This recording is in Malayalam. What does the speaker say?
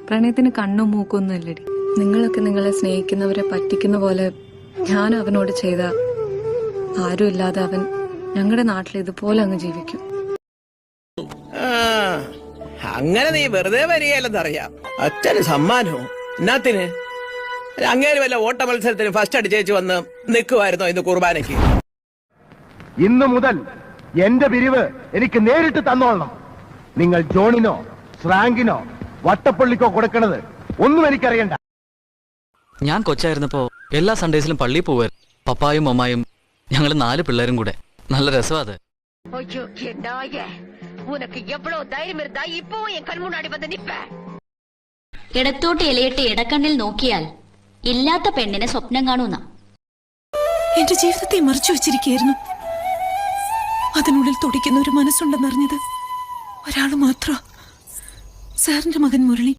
പ്രണയത്തിന് കണ്ണും മൂക്കൊന്നും ഇല്ലടി. നിങ്ങളൊക്കെ നിങ്ങളെ സ്നേഹിക്കുന്നവരെ പറ്റിക്കുന്ന പോലെ ഞാൻ അവനോട് ചെയ്ത ആരും ഇല്ലാതെ അവൻ ഞങ്ങളുടെ നാട്ടിൽ ഇതുപോലെ അങ്ങ് ജീവിക്കും. അങ്ങനെ നീ വെറുതെ വരികയല്ലെന്നറിയാം. അച്ഛന് സമ്മാനവും എന്നാത്തിന് അങ്ങേര് വല്ല ഓട്ട മത്സരത്തിന് ഫസ്റ്റ് അടിച്ചേച്ച് വന്ന് നിൽക്കുമായിരുന്നോ ഇന്ന് കുർബാനയ്ക്ക്? ഇന്നു മുതൽ എന്റെ പിരിവ് എനിക്ക് നേരിട്ട് തന്നോളണം. നിങ്ങൾ ജോണിനോ ശ്രാങ്കിനോ വട്ടപ്പള്ളിക്കോ കൊടുക്കണത് ഒന്നും എനിക്കറിയണ്ട. ഞാൻ കൊച്ചായിരുന്നപ്പോ എല്ലാ സൺഡേസിലും പള്ളിയിൽ പോവായിരുന്നു. പപ്പായും അമ്മായും ഞങ്ങൾ 4 പിള്ളേരും കൂടെ. നല്ല രസമാ അത്. ഇടത്തോട്ട് ഇലയിട്ട് ഇടക്കണ്ണിൽ നോക്കിയാൽ ഇല്ലാത്ത പെണ്ണിനെ സ്വപ്നം കാണൂന്ന. എന്റെ ജീവിതത്തെ മറിച്ചു വെച്ചിരിക്കുകയായിരുന്നു. അതിനുള്ളിൽ തുടിക്കുന്ന ഒരു മനസ്സുണ്ടെന്നറിഞ്ഞത് ഒരാൾ മാത്രം, സാറിന്റെ മകൻ മുരളി.